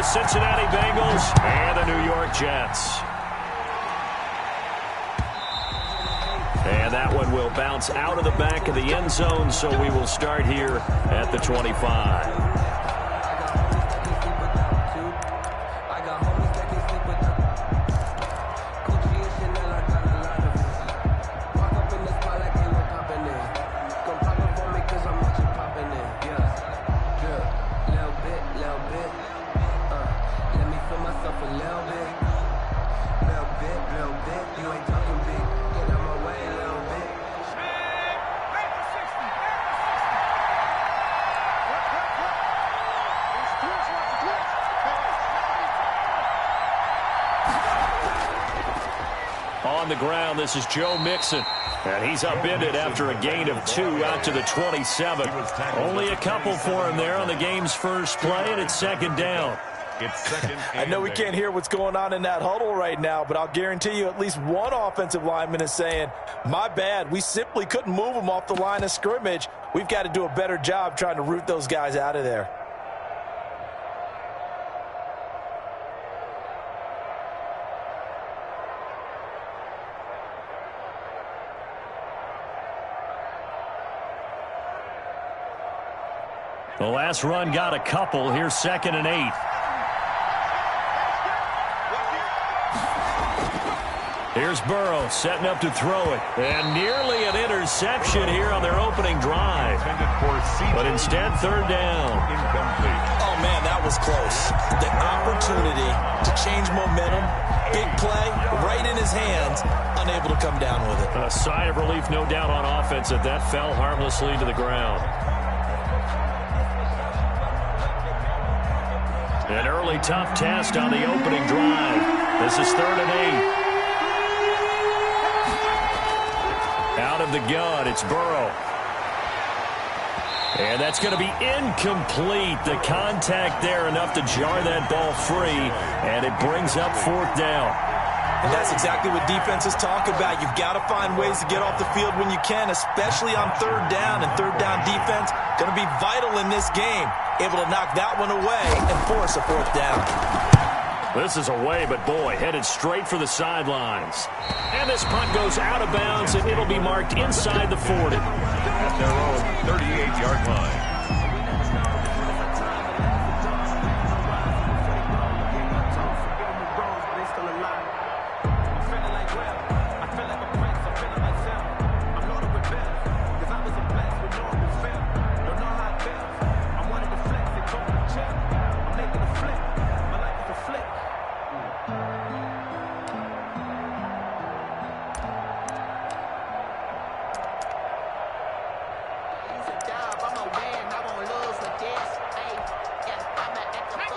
the Cincinnati Bengals and the New York Jets. And that one will bounce out of the back of the end zone, so we will start here at the 25. On the ground, this is Joe Mixon. And he's upended after a gain of 2 out to the 27. Only a couple for him there on the game's first play, and it's second down. I know we can't hear what's going on in that huddle right now, but I'll guarantee you at least one offensive lineman is saying, my bad, we simply couldn't move them off the line of scrimmage. We've got to do a better job trying to root those guys out of there. The last run got a couple. Here's 2nd and 8. Here's Burrow setting up to throw it. And nearly an interception here on their opening drive. But instead, 3rd down. Oh, man, that was close. The opportunity to change momentum, big play, right in his hands, unable to come down with it. A sigh of relief, no doubt, on offense that fell harmlessly to the ground. An early tough test on the opening drive. This is 3rd and 8. Out of the gun, it's Burrow. And that's going to be incomplete. The contact there enough to jar that ball free, and it brings up 4th down. And that's exactly what defenses talk about. You've got to find ways to get off the field when you can, especially on 3rd down. And 3rd down defense going to be vital in this game. Able to knock that one away and force a 4th down. This is away, but boy, headed straight for the sidelines. And this punt goes out of bounds, and it'll be marked inside the 40. At their own 38-yard line.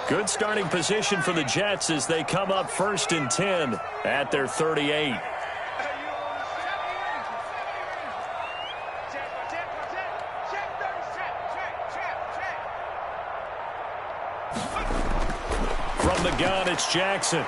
Good starting position for the Jets as they come up 1st and 10 at their 38. From the gun, it's Jackson.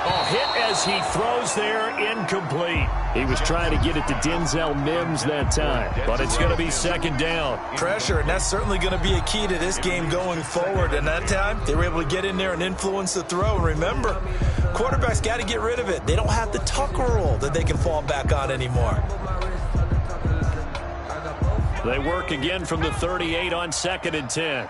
Oh, hit as he throws there, incomplete. He was trying to get it to Denzel Mims that time, but it's going to be 2nd down. Pressure, and that's certainly going to be a key to this game going forward. And that time, they were able to get in there and influence the throw. And remember, quarterbacks got to get rid of it. They don't have the tucker roll that they can fall back on anymore. They work again from the 38 on 2nd and 10.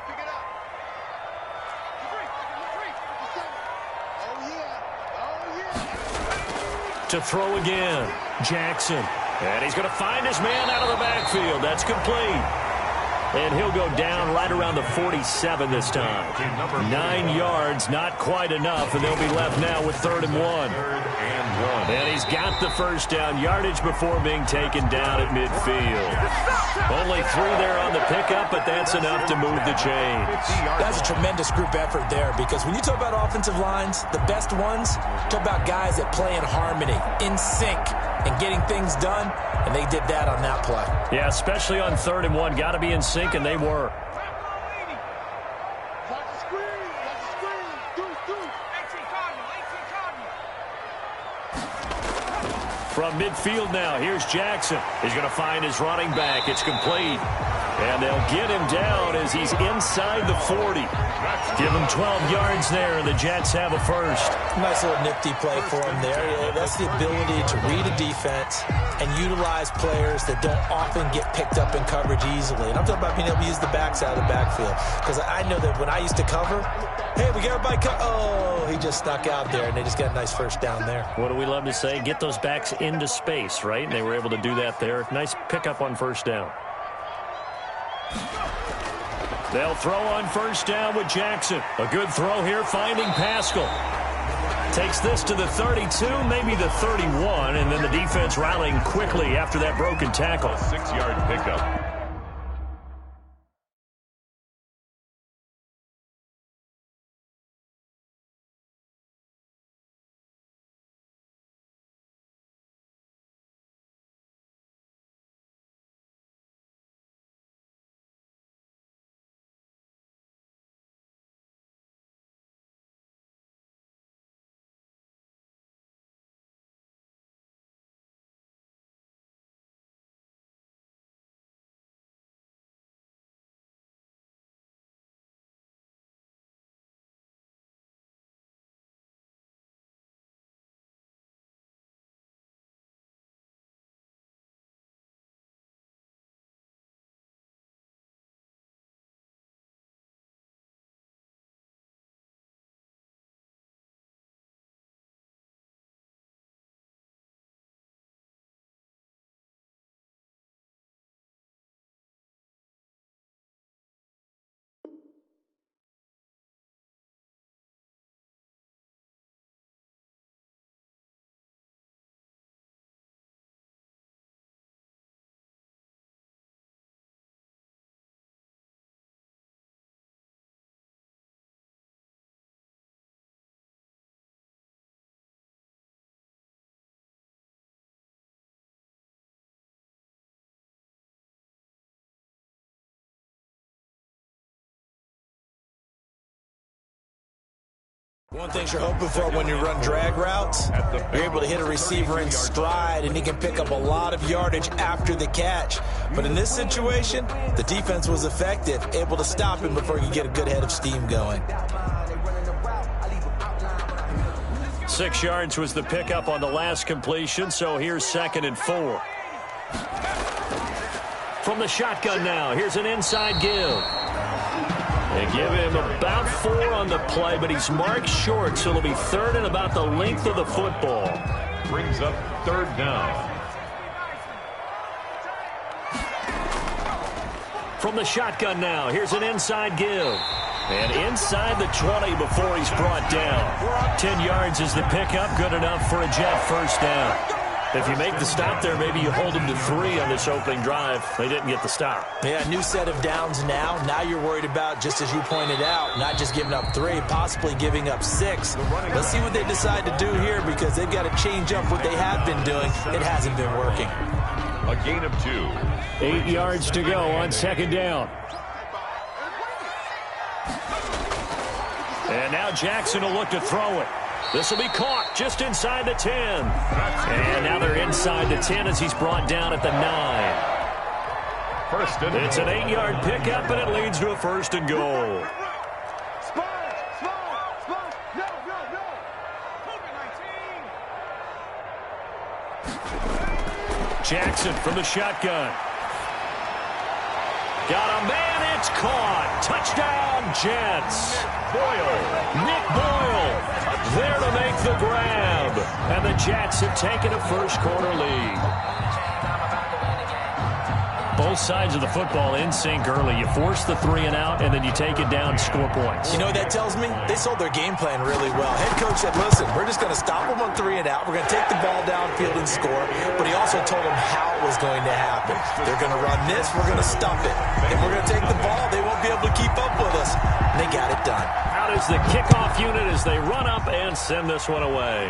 To throw again, Jackson. And he's going to find his man out of the backfield. That's complete. And he'll go down right around the 47 this time. 9 yards, not quite enough, and they'll be left now with 3rd and 1. And he's got the first down yardage before being taken down at midfield. Only 3 there on the pickup, but that's enough to move the chains. That's a tremendous group effort there, because when you talk about offensive lines, the best ones, talk about guys that play in harmony, in sync, and getting things done, and they did that on that play. Yeah, especially on 3rd and 1. Got to be in sync, and they were. From midfield now, here's Jackson. He's going to find his running back. It's complete. And they'll get him down as he's inside the 40. Give him 12 yards there, and the Jets have a first. Nice little nifty play for him there. Yeah, that's the ability to read a defense and utilize players that don't often get picked up in coverage easily. And I'm talking about being able to use the backs out of the backfield. Because I know that when I used to cover, hey, we got everybody oh, he just snuck out there, and they just got a nice first down there. What do we love to say? Get those backs into space, right? And they were able to do that there. Nice pickup on first down. They'll throw on first down with Jackson. A good throw here, finding Pascal. Takes this to the 32, maybe the 31, and then the defense rallying quickly after that broken tackle. 6-yard pickup. One thing you're hoping for when you run drag routes, you're able to hit a receiver in stride, and he can pick up a lot of yardage after the catch. But in this situation, the defense was effective, able to stop him before he could get a good head of steam going. 6 yards was the pickup on the last completion, so here's 2nd and 4. From the shotgun now, here's an inside give. They give him about 4 on the play, but he's marked short, so it'll be 3rd and about the length of the football. Brings up 3rd down. From the shotgun now, here's an inside give. And inside the 20 before he's brought down. 10 yards is the pickup, good enough for a Jet first down. If you make the stop there, maybe you hold them to 3 on this opening drive. They didn't get the stop. Yeah, new set of downs now. Now you're worried about, just as you pointed out, not just giving up 3, possibly giving up 6. Let's see what they decide to do here, because they've got to change up what they have been doing. It hasn't been working. A gain of 2. 8 yards to go on 2nd down. And now Jackson will look to throw it. This will be caught just inside the 10. And now they're inside the 10 as he's brought down at the 9. It's an 8-yard pickup, and it leads to a 1st and goal. Jackson from the shotgun. Got a man, it's caught. Touchdown, Jets. Nick Boyle there to make the grab. And the Jets have taken a first-quarter lead. Both sides of the football in sync early. You force the 3 and out, and then you take it down, score points. You know what that tells me? They sold their game plan really well. Head coach said, listen, we're just going to stop them on 3 and out. We're going to take the ball downfield and score. But he also told them how it was going to happen. They're going to run this. We're going to stop it. And we're going to take the ball. They won't be able to keep up with us. And they got it done. Out is the kickoff unit as they run up and send this one away.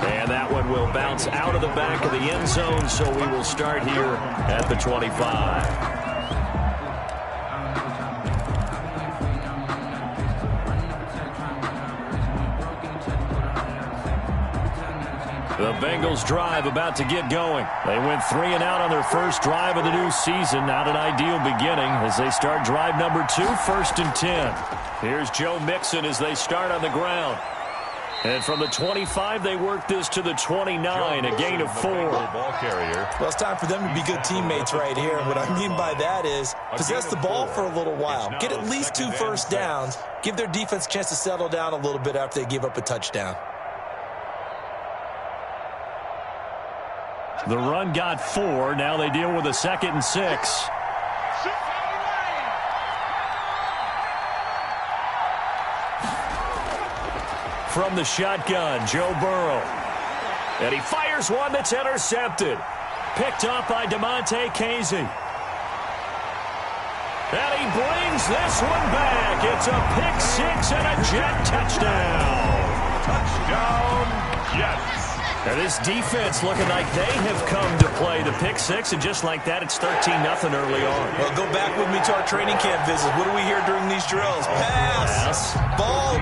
And that one will bounce out of the back of the end zone, so we will start here at the 25. The Bengals drive about to get going. They went 3 and out on their first drive of the new season. Not an ideal beginning as they start drive number 2, 1st and 10. Here's Joe Mixon as they start on the ground. And from the 25, they work this to the 29, a gain of 4. Ball carrier. Well, it's time for them to be good teammates right here. And what I mean by that is possess the ball for a little while. Get at least 2 first downs. Give their defense a chance to settle down a little bit after they give up a touchdown. The run got 4. Now they deal with a 2nd and 6. From the shotgun, Joe Burrow. And he fires one that's intercepted. Picked up by DeMonte Casey. And he brings this one back. It's a pick 6 and a Jet touchdown. Touchdown, Jets. And this defense looking like they have come to play the pick 6, and just like that, it's 13-0 early on. Well, go back with me to our training camp visits. What do we hear during these drills? Pass.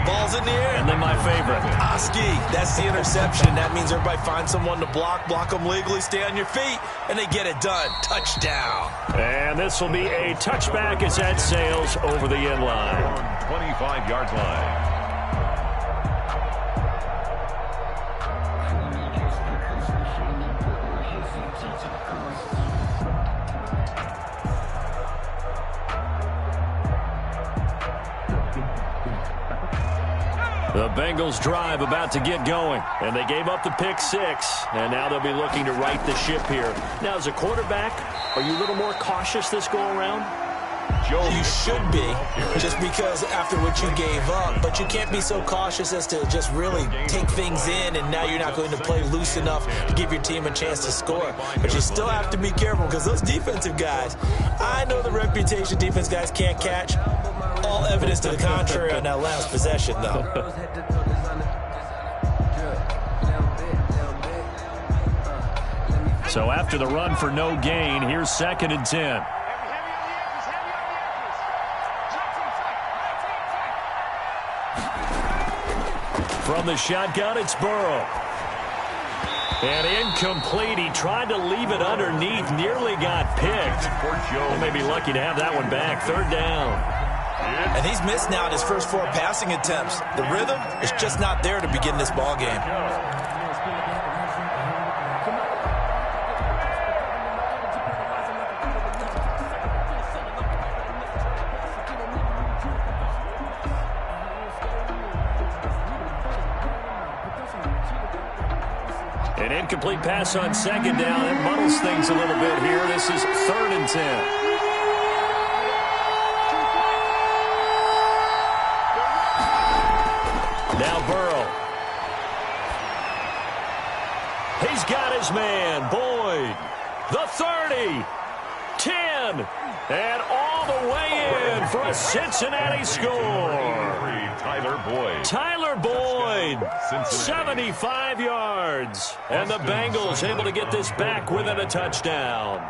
Ball's in the air. And then my favorite. Oski, that's the interception. That means everybody finds someone to block them legally, stay on your feet, and they get it done. Touchdown. And this will be a touchback as that sails over the end line. 25-yard line. The Bengals drive about to get going, and they gave up the pick 6, and now they'll be looking to right the ship here. Now, as a quarterback, are you a little more cautious this go-around? You should be, just because after what you gave up, but you can't be so cautious as to just really take things in, and now you're not going to play loose enough to give your team a chance to score. But you still have to be careful because those defensive guys, I know the reputation defense guys can't catch. All evidence to the contrary on that last possession, though. So after the run for no gain, here's 2nd and 10. From the shotgun, it's Burrow. And incomplete. He tried to leave it underneath, nearly got picked. They may be lucky to have that one back. 3rd down. And he's missed now in his first 4 passing attempts. The rhythm is just not there to begin this ball game. An incomplete pass on 2nd down. It muddles things a little bit here. This is 3rd and 10. Now Burrow. He's got his man, Boyd. The 30, 10, and all the way in for a Cincinnati score. Tyler Boyd, 75 yards. And the Bengals able to get this back within a touchdown.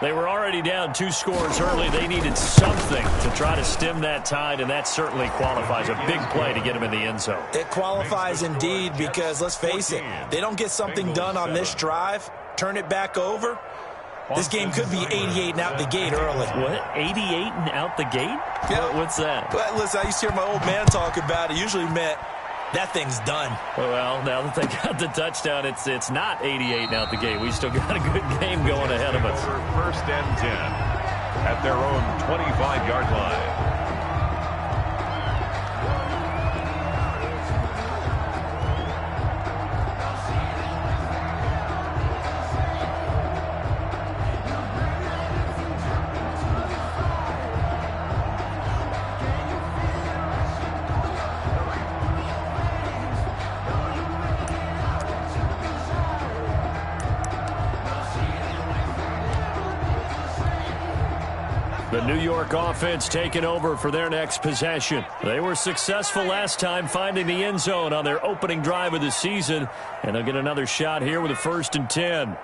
They were already down 2 scores early. They needed something to try to stem that tide, and that certainly qualifies. A big play to get them in the end zone. It qualifies indeed because, let's face it, they don't get something done on this drive, turn it back over, this game could be 88 and out the gate early. What? 88 and out the gate? Yeah. What's that? But listen, I used to hear my old man talk about it. Usually meant that thing's done. Well, now that they got the touchdown, it's not 88 and out the gate. We still got a good game going ahead of us. 1st and 10 at their own 25-yard line. The New York offense taking over for their next possession. They were successful last time finding the end zone on their opening drive of the season, and they'll get another shot here with a 1st and 10.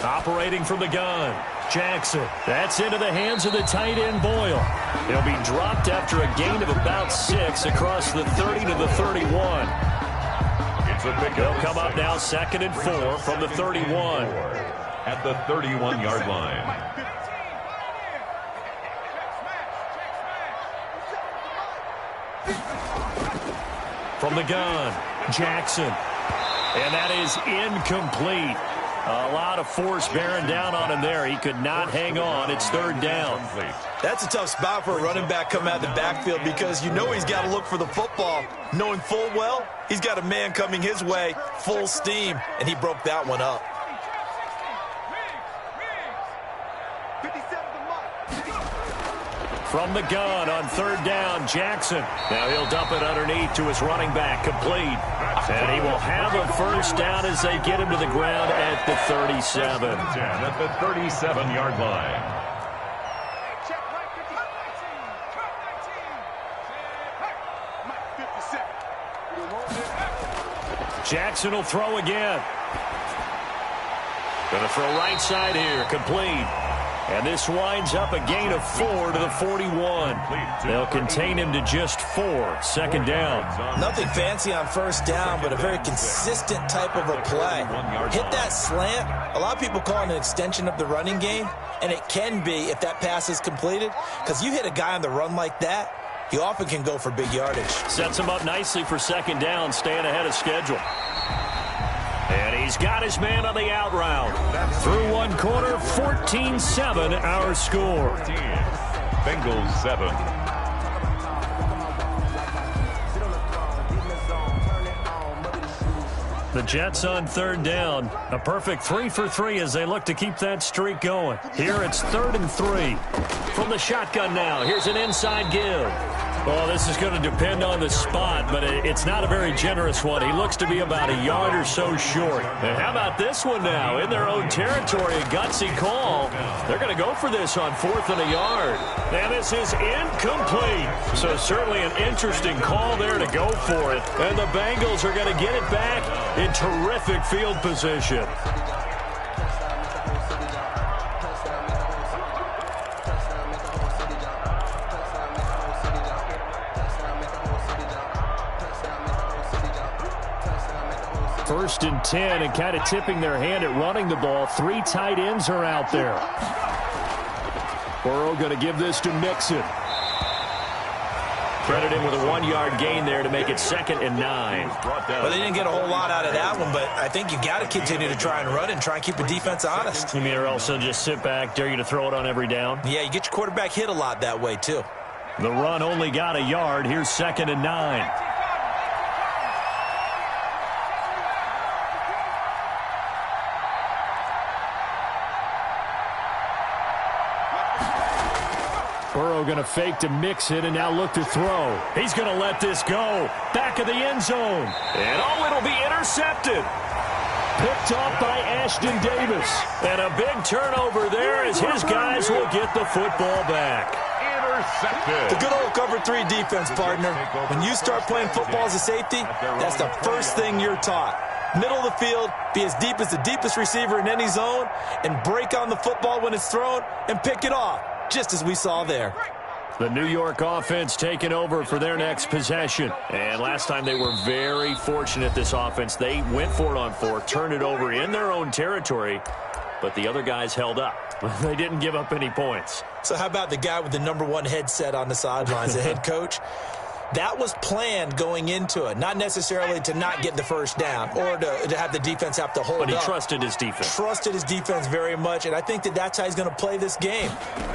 Operating from the gun, Jackson. That's into the hands of the tight end, Boyle. He'll be dropped after a gain of about 6 across the 30 to the 31. They'll come up now 2nd and 4 from the 31. At the 31-yard line. From the gun, Jackson. And that is incomplete. A lot of force bearing down on him there. He could not hang on. It's 3rd down. That's a tough spot for a running back coming out of the backfield because you know he's got to look for the football, knowing full well he's got a man coming his way, full steam, and he broke that one up. From the gun on 3rd down, Jackson. Now he'll dump it underneath to his running back, complete. And he will have a 1st down as they get him to the ground at the 37. At the 37-yard line. Jackson will throw again. Going to throw right side here, complete. And this winds up a gain of 4 to the 41. They'll contain him to just 4. 2nd down. Nothing fancy on 1st down, but a very consistent type of a play. Hit that slant. A lot of people call it an extension of the running game, and it can be if that pass is completed, because you hit a guy on the run like that, he often can go for big yardage. Sets him up nicely for 2nd down, staying ahead of schedule. And he's got his man on the out route. Through one quarter, 14-7 our score. Bengals 7. The Jets on 3rd down. A perfect 3 for 3 as they look to keep that streak going. Here it's 3rd and 3. From the shotgun now, here's an inside give. Well, this is going to depend on the spot, but it's not a very generous one. He looks to be about a yard or so short. And how about this one now? In their own territory, a gutsy call. They're going to go for this on 4th and a yard. And this is incomplete. So certainly an interesting call there to go for it. And the Bengals are going to get it back in terrific field position. First and 10, and kind of tipping their hand at running the ball. 3 tight ends are out there. Burrow going to give this to Mixon. Credit him with a 1-yard gain there to make it 2nd and 9. Well, they didn't get a whole lot out of that one, but I think you got to continue to try and run and try and keep the defense honest. You mean or else they'll just sit back, dare you to throw it on every down? Yeah, you get your quarterback hit a lot that way, too. The run only got a yard. Here's 2nd and 9. Burrow going to fake to Mixon and now look to throw. He's going to let this go. Back of the end zone. And oh, it'll be intercepted. Picked off by Ashton Davis. And a big turnover there as his guys will get the football back. Intercepted. The good old cover 3 defense, partner. When you start playing football as a safety, that's the first thing you're taught. Middle of the field, be as deep as the deepest receiver in any zone, and break on the football when it's thrown and pick it off. Just as we saw there. The New York offense taking over for their next possession. And last time they were very fortunate, this offense. They went for it on 4, turned it over in their own territory, but the other guys held up. They didn't give up any points. So how about the guy with the #1 headset on the sidelines, the head coach? That was planned going into it, not necessarily to not get the 1st down or to have the defense have to hold up. But he trusted his defense. Trusted his defense very much, and I think that's how he's going to play this game.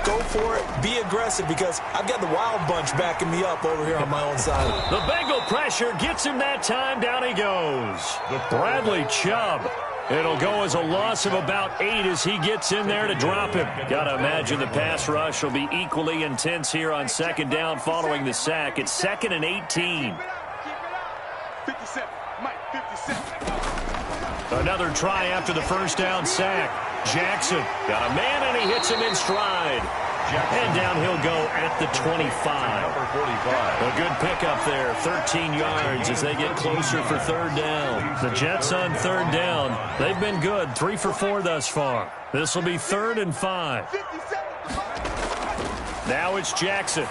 Go for it, be aggressive, because I've got the wild bunch backing me up over here on my own side. The Bengal pressure gets him that time. Down he goes. Bradley Chubb. It'll go as a loss of about 8 as he gets in there to drop him. Got to imagine the pass rush will be equally intense here on 2nd down following the sack. It's 2nd and 18. 57, Mike, 57. Another try after the 1st down sack. Jackson got a man and he hits him in stride. And down he'll go at the 25. Number 45. A good pickup there, 13 yards as they get closer for third down. The Jets on third down. They've been good, 3 for 4 thus far. This will be 3rd and 5. Now it's Jackson.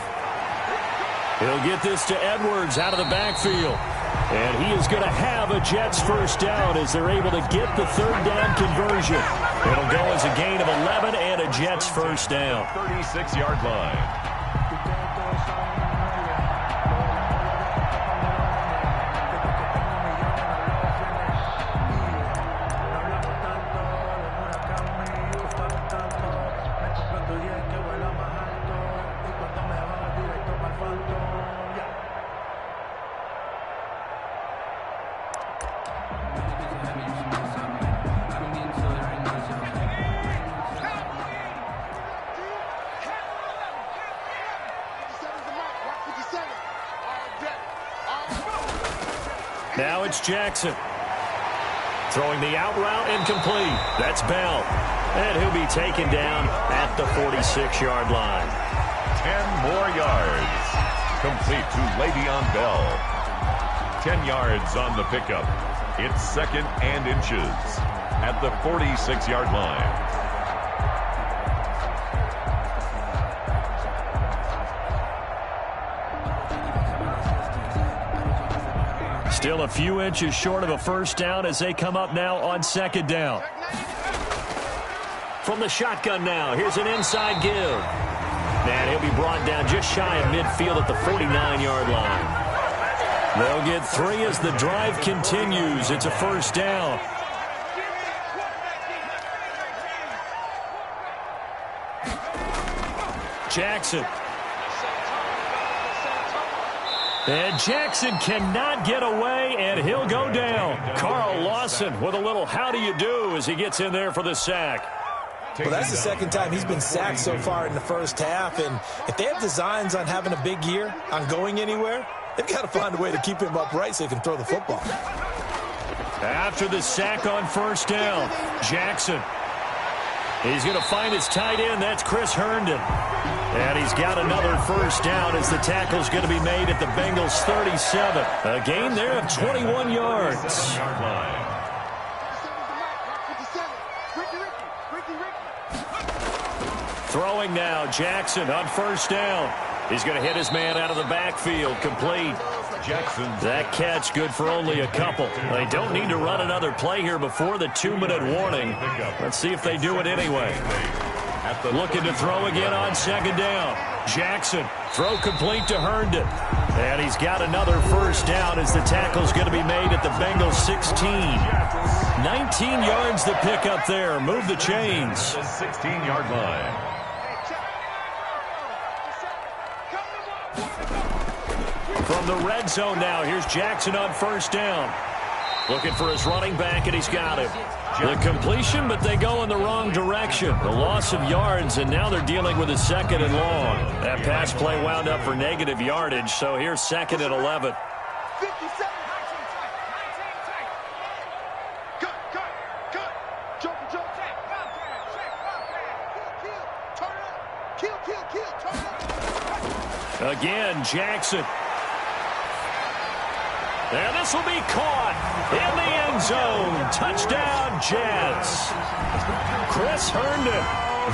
He'll get this to Edwards out of the backfield. And he is going to have a Jets first down as they're able to get the third down conversion. It'll go as a gain of 11 and a Jets first down. 36-yard line. Now it's Jackson. Throwing the out route incomplete. That's Bell. And he'll be taken down at the 46-yard line. 10 more yards. Complete to Le'Veon Bell. 10 yards on the pickup. It's 2nd and inches at the 46-yard line. Still a few inches short of a first down as they come up now on 2nd down. From the shotgun now, here's an inside give. And he'll be brought down just shy of midfield at the 49-yard line. They'll get 3 as the drive continues. It's a first down. Jackson. And Jackson cannot get away, and he'll go down. Carl Lawson with a little how do you do as he gets in there for the sack. Well, that's the second time he's been sacked so far in the first half, and if they have designs on having a big year, on going anywhere, they've got to find a way to keep him upright so he can throw the football. After the sack on first down, Jackson. He's going to find his tight end. That's Chris Herndon. And he's got another first down as the tackle's going to be made at the Bengals 37. A gain there of 21 yards. Throwing now, Jackson on first down. He's going to hit his man out of the backfield, complete. That catch good for only a couple. They don't need to run another play here before the 2-minute warning. Let's see if they do it anyway. Looking to throw again on 2nd down. Jackson, throw complete to Herndon. And he's got another first down as the tackle's going to be made at the Bengals 16. 19 yards the pick up there. Move the chains. 16-yard line. From the red zone now, here's Jackson on first down. Looking for his running back, and he's got him. The completion, but they go in the wrong direction. The loss of yards, and now they're dealing with a 2nd and long. That pass play wound up for negative yardage, so here's 2nd and 11. Again, Jackson. And this will be caught in the end zone. Touchdown, Jets. Chris Herndon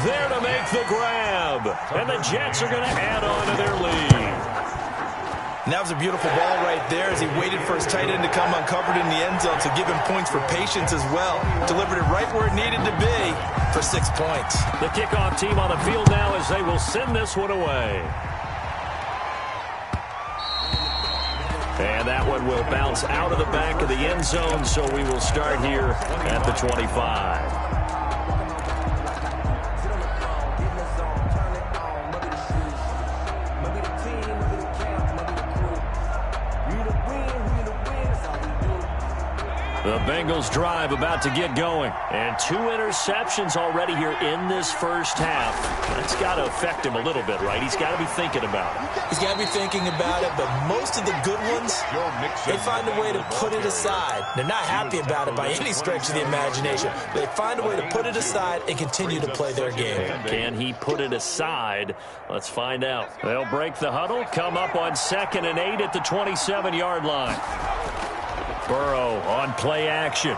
there to make the grab. And the Jets are going to add on to their lead. And that was a beautiful ball right there as he waited for his tight end to come uncovered in the end zone to give him points for patience as well. Delivered it right where it needed to be for 6 points. The kickoff team on the field now as they will send this one away. And that one will bounce out of the back of the end zone, so we will start here at the 25. The Bengals drive about to get going. And 2 interceptions already here in this first half. That's got to affect him a little bit, right? He's got to be thinking about it. He's got to be thinking about it, but most of the good ones, they find a way to put it aside. They're not happy about it by any stretch of the imagination. They find a way to put it aside and continue to play their game. Can he put it aside? Let's find out. They'll break the huddle, come up on 2nd and 8 at the 27-yard line. Burrow on play action.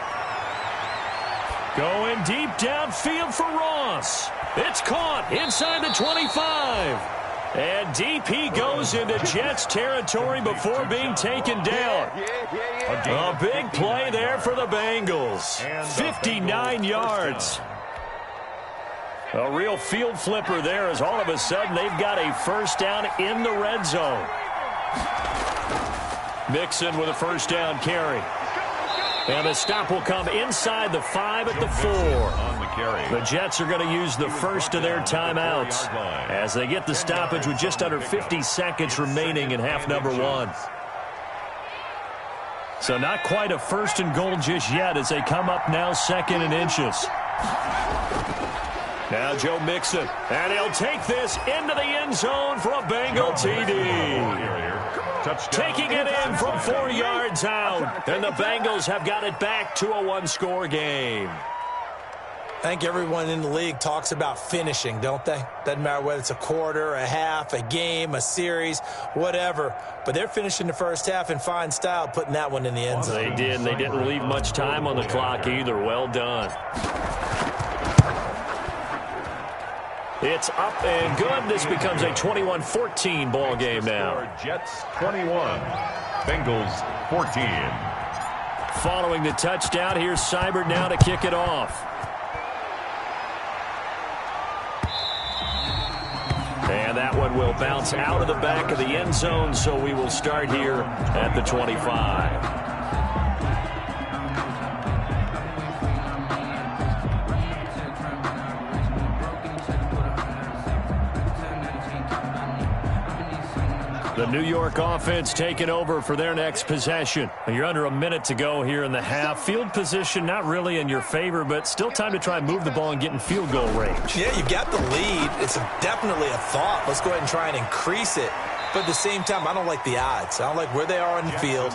Going deep downfield for Ross. It's caught inside the 25. And deep he goes into Jets territory before being taken down. A big play there for the Bengals. 59 yards. A real field flipper there as all of a sudden they've got a first down in the red zone. Mixon with a first down carry. And the stop will come inside the 5 at the 4. The Jets are going to use the first of their timeouts as they get the stoppage with just under 50 seconds remaining in half number 1. So not quite a 1st and goal just yet as they come up now 2nd and inches. Now Joe Mixon, and he'll take this into the end zone for a Bengal TD. Taking it in from 4 yards out, and the Bengals have got it back to a 1-score game. I think everyone in the league talks about finishing, don't they? Doesn't matter whether it's a quarter, a half, a game, a series, whatever. But they're finishing the first half in fine style, putting that one in the end zone. They did, and they didn't leave much time on the clock either. Well done. It's up and good. This becomes a 21-14 ball game now. Jets 21, Bengals 14. Following the touchdown, here's Seibert now to kick it off. And that one will bounce out of the back of the end zone, so we will start here at the 25. The New York offense taking over for their next possession. You're under a minute to go here in the half. Field position not really in your favor, but still time to try and move the ball and get in field goal range. Yeah, you got the lead. It's definitely a thought. Let's go ahead and try and increase it. But at the same time, I don't like the odds. I don't like where they are on the field.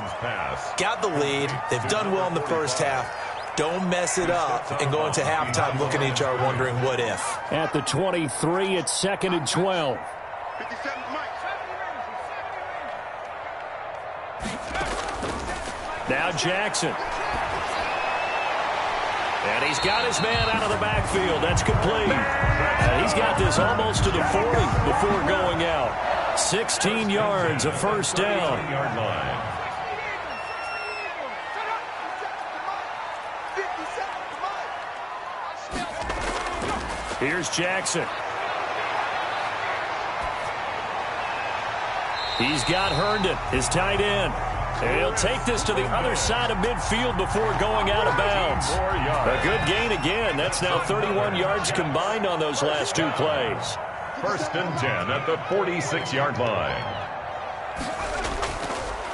Got the lead. They've done well in the first half. Don't mess it up and go into halftime looking at each other wondering what if. At the 23, it's 2nd and 12. 57, Mike. Now Jackson. And he's got his man out of the backfield. That's complete. And he's got this almost to the 40 before going out. 16 yards, a first down. Here's Jackson. He's got Herndon, his tight end. And he'll take this to the other side of midfield before going out of bounds. A good gain again. That's now 31 yards combined on those last 2 plays. 1st and 10 at the 46-yard line.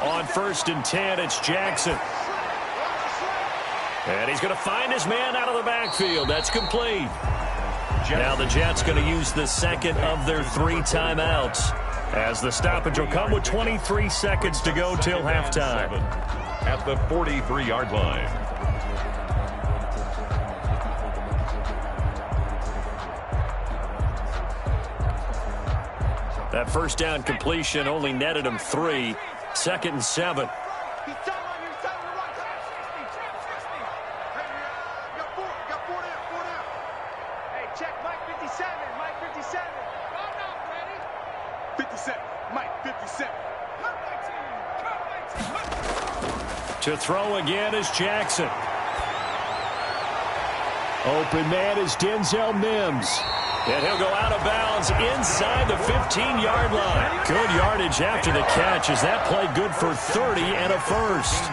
On 1st and 10, it's Jackson. And he's going to find his man out of the backfield. That's complete. Now the Jets going to use the 2nd of their 3 timeouts, as the stoppage will come with 23 seconds to go till halftime. At the 43-yard line. That first down completion only netted him 3. 2nd and 7. To throw again is Jackson. Open man is Denzel Mims. And he'll go out of bounds inside the 15-yard line. Good yardage after the catch as that play good for 30 and a first.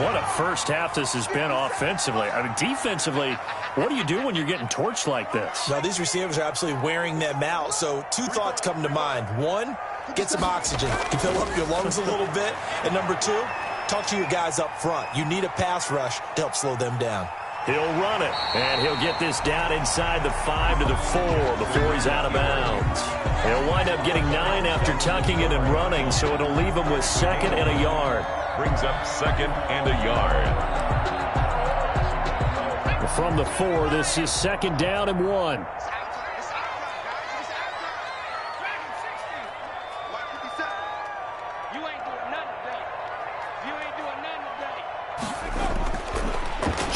What a first half this has been offensively. I mean, defensively, what do you do when you're getting torched like this? Now, these receivers are absolutely wearing them out. So 2 thoughts come to mind. 1, get some oxygen. You fill up your lungs a little bit. And number 2, talk to your guys up front. You need a pass rush to help slow them down. He'll run it, and he'll get this down inside the 5 to the 4 before he's out of bounds. He'll wind up getting 9 after tucking it and running, so it'll leave him with 2nd and a yard. Brings up 2nd and a yard. From the 4, this is 2nd down and 1.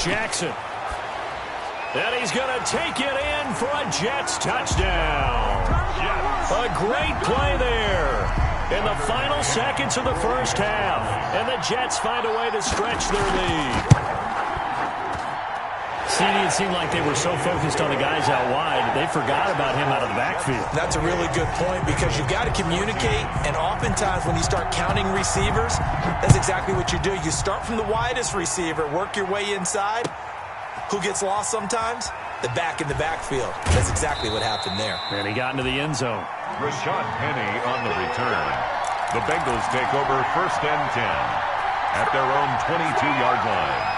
Jackson. And he's going to take it in for a Jets touchdown. A great play there in the final seconds of the first half. And the Jets find a way to stretch their lead. It seemed like they were so focused on the guys out wide, they forgot about him out of the backfield. That's a really good point because you've got to communicate, and oftentimes when you start counting receivers, that's exactly what you do. You start from the widest receiver, work your way inside. Who gets lost sometimes? The back in the backfield. That's exactly what happened there. And he got into the end zone. Rashad Penny on the return. The Bengals take over 1st and 10 at their own 22-yard line.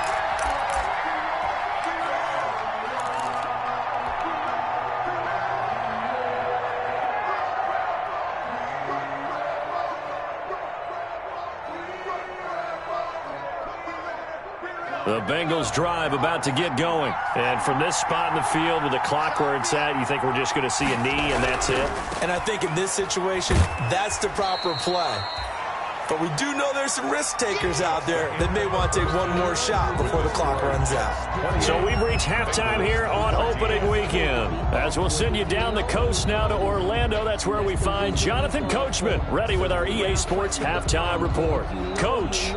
The Bengals drive about to get going. And from this spot in the field with the clock where it's at, you think we're just going to see a knee and that's it? And I think in this situation, that's the proper play. But we do know there's some risk takers out there that may want to take one more shot before the clock runs out. So we've reached halftime here on opening weekend. As we'll send you down the coast now to Orlando, that's where we find Jonathan Coachman ready with our EA Sports halftime report. Coach.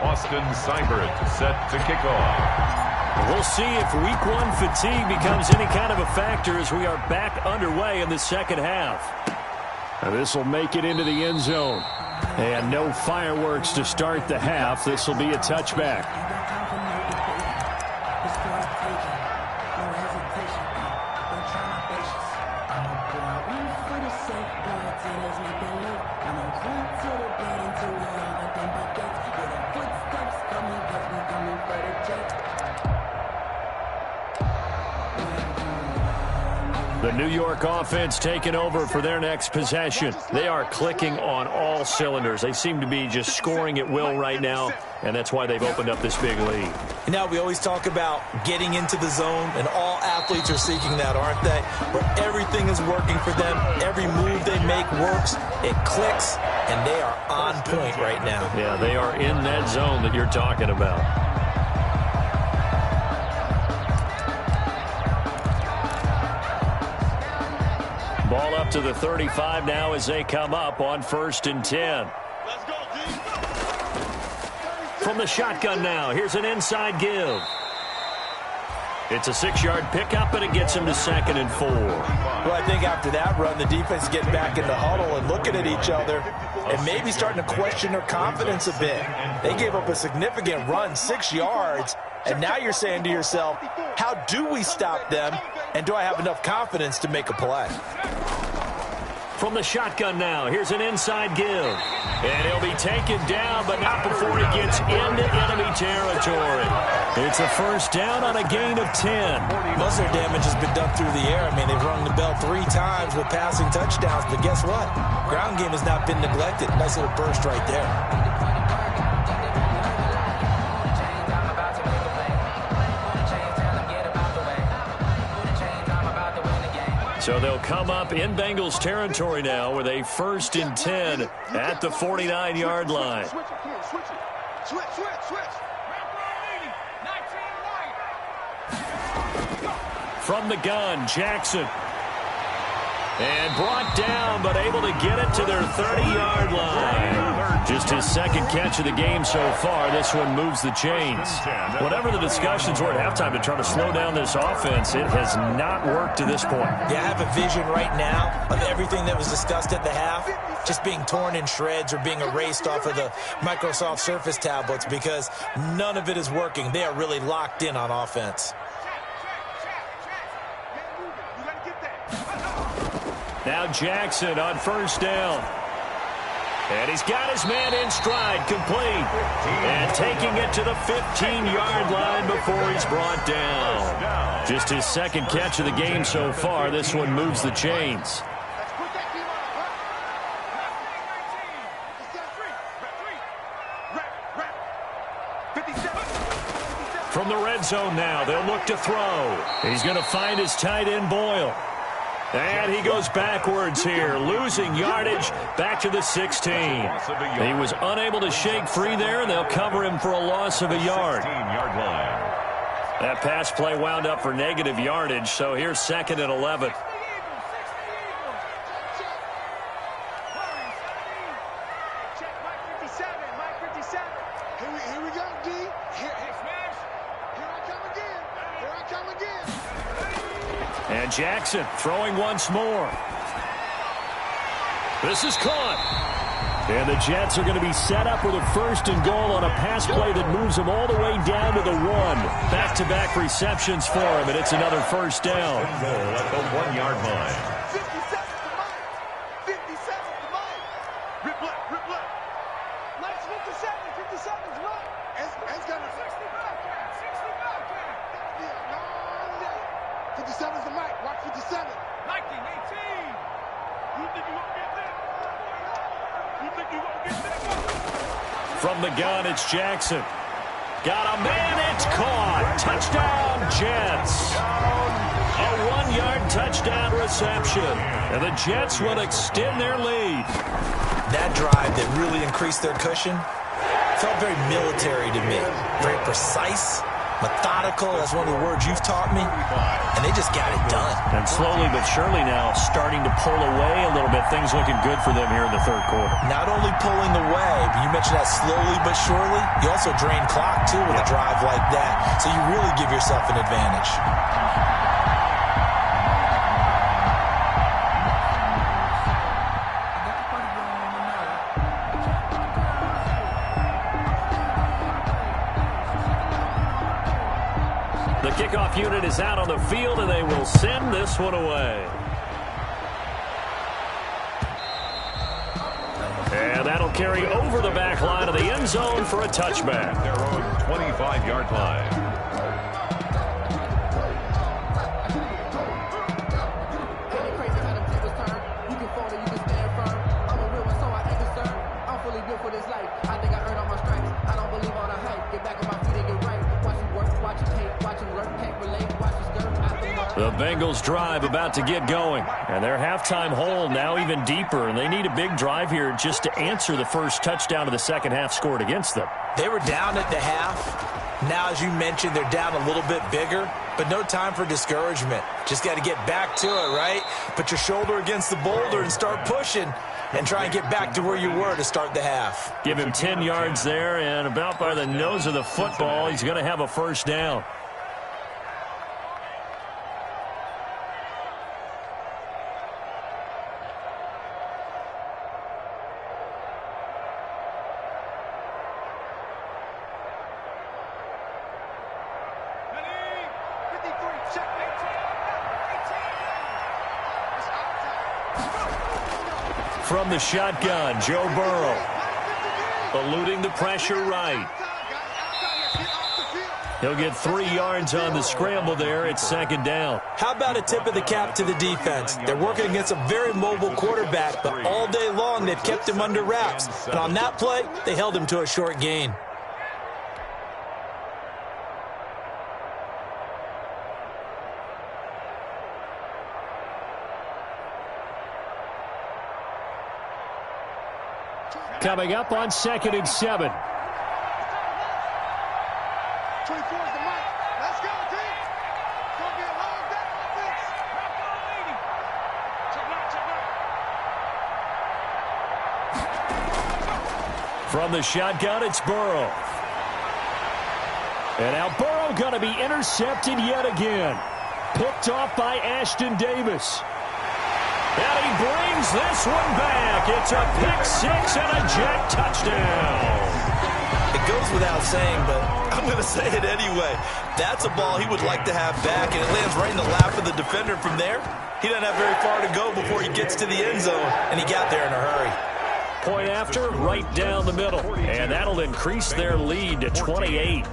Austin Seibert set to kick off. We'll see if week 1 fatigue becomes any kind of a factor as we are back underway in the second half. This will make it into the end zone. And no fireworks to start the half. This will be a touchback. The New York offense taking over for their next possession. They are clicking on all cylinders. They seem to be just scoring at will right now, and that's why they've opened up this big lead. Now, we always talk about getting into the zone, and all athletes are seeking that, aren't they? Where everything is working for them. Every move they make works. It clicks, and they are on point right now. Yeah, they are in that zone that you're talking about. Ball up to the 35 now as they come up on 1st and 10. Let's go, D. From the shotgun now, here's an inside give. It's a 6-yard pickup, and it gets him to 2nd and 4. Well, I think after that run, the defense is getting back in the huddle and looking at each other and maybe starting to question their confidence a bit. They gave up a significant run, 6 yards, and now you're saying to yourself, how do we stop them, and do I have enough confidence to make a play? From the shotgun now, here's an inside give. And he'll be taken down, but not before he gets into enemy territory. It's a 1st down on a gain of 10. Most of their damage has been done through the air. I mean, they've rung the bell 3 times with passing touchdowns, but guess what? Ground game has not been neglected. Nice little burst right there. So they'll come up in Bengals territory now with a 1st and 10 at the 49-yard line. Switch it. From the gun, Jackson. And brought down, but able to get it to their 30-yard line. Just his 2nd catch of the game so far. This one moves the chains. Whatever the discussions were at halftime to try to slow down this offense, it has not worked to this point. Yeah, I have a vision right now of everything that was discussed at the half just being torn in shreds or being erased off of the Microsoft Surface tablets because none of it is working. They are really locked in on offense. Now Jackson on first down. And he's got his man in stride, complete. And taking it to the 15-yard line before he's brought down. Just his second catch of the game so far. This one moves the chains. From the red zone now, they'll look to throw. He's going to find his tight end, Boyle. And he goes backwards here, losing yardage back to the 16. He was unable to shake free there, and they'll cover him for a loss of a yard. That pass play wound up for negative yardage, so here's 2nd and 11. Here we go, D. Here I come again. Here I come again. And Jackson throwing once more. This is caught. And the Jets are going to be set up with a 1st and goal on a pass play that moves them all the way down to the 1. Back-to-back receptions for him, and it's another 1st down. Goal at the 1-yard line. 57 to mine. Rip left. Let's 57's right. It's got a 60 back. 57's the mic. Watch 57. 1918. You think you won't get that? From the gun, it's Jackson. Got a man, it's caught. Touchdown, Jets. A 1-yard touchdown reception. And the Jets will extend their lead. That drive that really increased their cushion felt very military to me. Very precise, methodical. That's one of the words you've taught me. And they just got it done. And slowly but surely now starting to pull away a little bit. Things looking good for them here in the 3rd quarter. Not only pulling away, but you mentioned that slowly but surely. You also drain clock, too, with a drive like that. So you really give yourself an advantage. The kickoff unit is out on the field, and they will send this one away. And that'll carry over the back line of the end zone for a touchback. Their own 25-yard line. The Bengals drive about to get going, and their halftime hole now even deeper, and they need a big drive here just to answer the first touchdown of the second half scored against them. They were down at the half. Now, as you mentioned, they're down a little bit bigger, but no time for discouragement. Just got to get back to it, right? Put your shoulder against the boulder and start pushing and try and get back to where you were to start the half. Give him 10 yards there, and about by the nose of the football, he's going to have a 1st down. From the shotgun, Joe Burrow, eluding the pressure right. He'll get 3 yards on the scramble there. It's 2nd down. How about a tip of the cap to the defense? They're working against a very mobile quarterback, but all day long they've kept him under wraps. And on that play, they held him to a short gain. Coming up on 2nd and 7. 24 is the mic. Let's go, team. Don't get hung down offense. Check. From the shotgun, it's Burrow. And now Burrow going to be intercepted yet again. Picked off by Ashton Davis. And he brings this one back. It's a pick 6 and a Jet touchdown. The it goes without saying, but I'm going to say it anyway. That's a ball he would like to have back, and it lands right in the lap of the defender. From there, he doesn't have very far to go before he gets to the end zone, and he got there in a hurry. Point after, right down the middle, and that'll increase their lead to 28.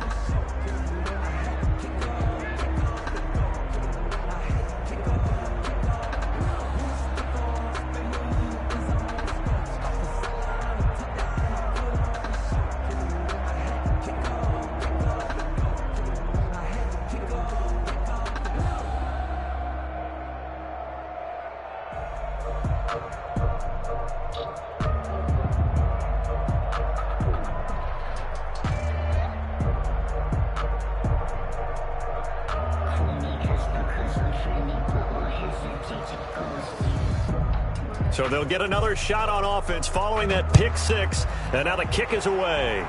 So they'll get another shot on offense following that pick six, and now the kick is away.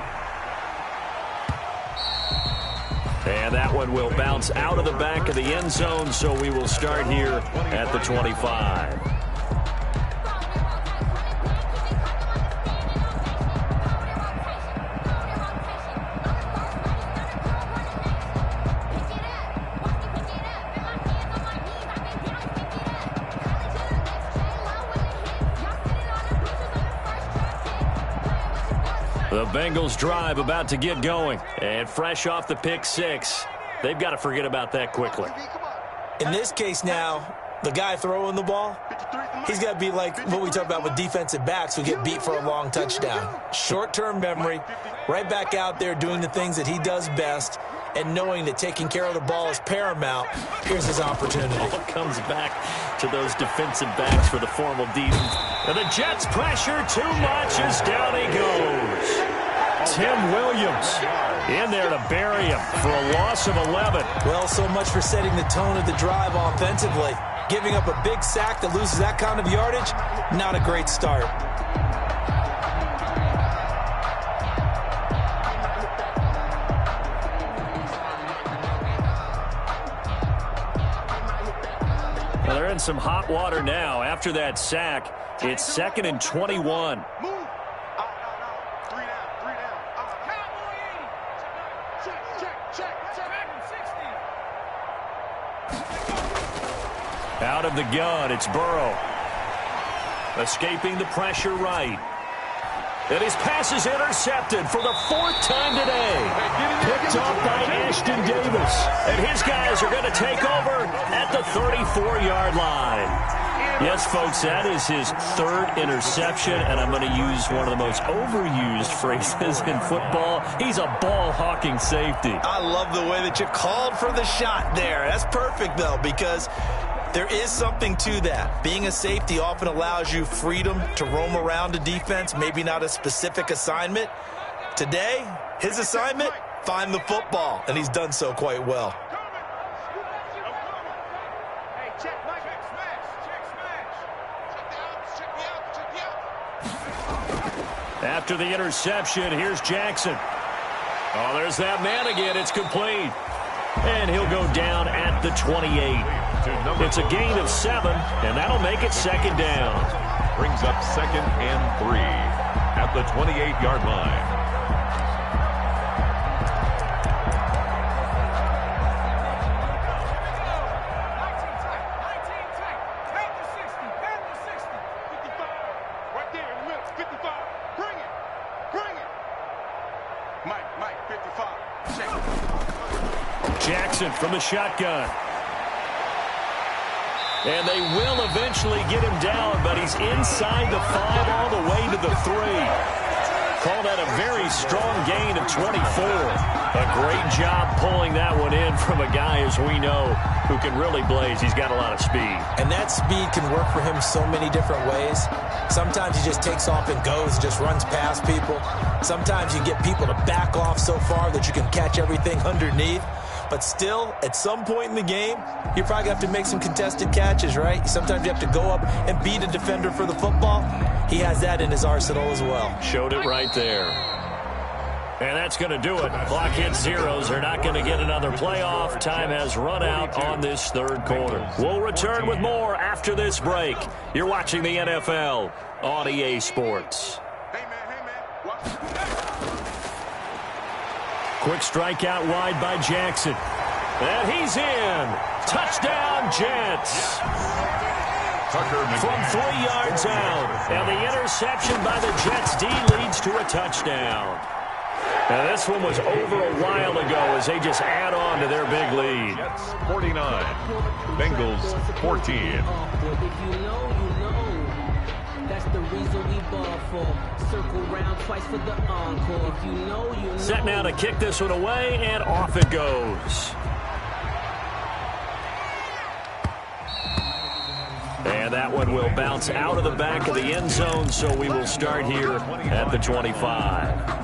And that one will bounce out of the back of the end zone, so we will start here at the 25. The Bengals drive about to get going, and fresh off the pick six, they've got to forget about that quickly. In this case now, the guy throwing the ball, he's got to be like what we talk about with defensive backs who get beat for a long touchdown. Short-term memory, right back out there doing the things that he does best, and knowing that taking care of the ball is paramount. Here's his opportunity. Ball comes back to those defensive backs for the formal defense. And the Jets pressure too much as down he goes. Tim Williams in there to bury him for a loss of 11. Well, so much for setting the tone of the drive offensively. Giving up a big sack that loses that kind of yardage, not a great start. Well, they're in some hot water now. After that sack, it's 2nd and 21. Out of the gun, it's Burrow. Escaping the pressure right. And his pass is intercepted for the 4th time today. Picked off by Ashton Davis. And his guys are going to take over at the 34-yard line. Yes, folks, that is his 3rd interception, and I'm going to use one of the most overused phrases in football. He's a ball-hawking safety. I love the way that you called for the shot there. That's perfect, though, because there is something to that. Being a safety often allows you freedom to roam around a defense, maybe not a specific assignment. Today, his assignment, find the football, and he's done so quite well. After the interception, here's Jackson. Oh, there's that man again. It's complete. And he'll go down at the 28. It's a gain of 7, and that'll make it 2nd down. Brings up 2nd and 3 at the 28-yard line. Jackson from the shotgun. And they will eventually get him down, but he's inside the 5 all the way to the 3. Call that a very strong gain of 24. A great job pulling that one in from a guy, as we know, who can really blaze. He's got a lot of speed. And that speed can work for him so many different ways. Sometimes he just takes off and goes, just runs past people. Sometimes you get people to back off so far that you can catch everything underneath. But still, at some point in the game, you probably have to make some contested catches, right? Sometimes you have to go up and beat a defender for the football. He has that in his arsenal as well. Showed it right there. And that's going to do it. Clock hits zeros. They're not going to get another playoff. Time has run out on this 3rd quarter. We'll return with more after this break. You're watching the NFL on EA Sports. Quick strike out wide by Jackson. And he's in. Touchdown, Jets. From 3 yards out. And the interception by the Jets D leads to a touchdown. Now, this one was over a while ago as they just add on to their big lead. Jets 49, Bengals 14. If you know, you know. That's the reason we ball for. Circle round twice for the encore. If you know, you know. Set now to kick this one away, and off it goes. And that one will bounce out of the back of the end zone, so we will start here at the 25.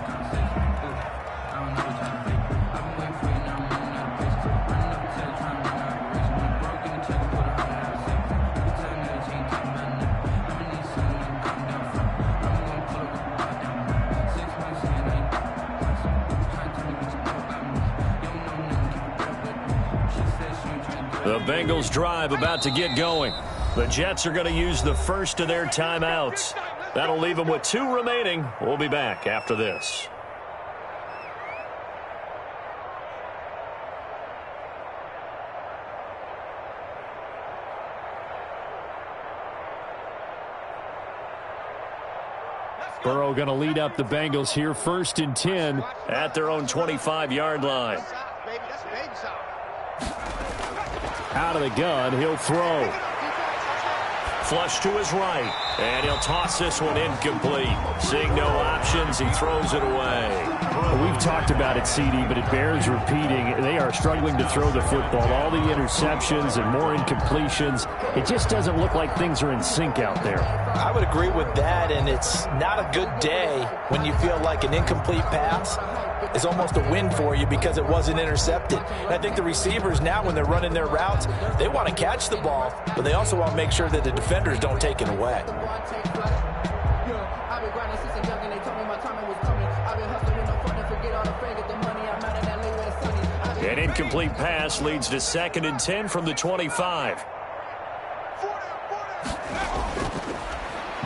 The Bengals drive about to get going. The Jets are going to use the first of their timeouts. That'll leave them with 2 remaining. We'll be back after this. Burrow going to lead up the Bengals here, 1st and 10 at their own 25-yard line. Out of the gun, he'll throw. Flush to his right, and he'll toss this one incomplete. Seeing no options, he throws it away. We've talked about it, CD, but it bears repeating. They are struggling to throw the football. All the interceptions and more incompletions. It just doesn't look like things are in sync out there. I would agree with that, and it's not a good day when you feel like an incomplete pass is almost a win for you because it wasn't intercepted. And I think the receivers now, when they're running their routes, they want to catch the ball, but they also want to make sure that the defenders don't take it away. An incomplete pass leads to 2nd and 10 from the 25.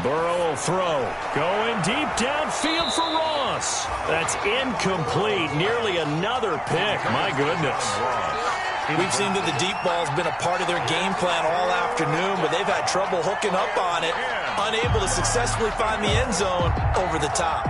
Burrow will throw. Going deep downfield for Ross. That's incomplete. Nearly another pick. My goodness. We've seen that the deep ball's been a part of their game plan all afternoon, but they've had trouble hooking up on it, unable to successfully find the end zone over the top.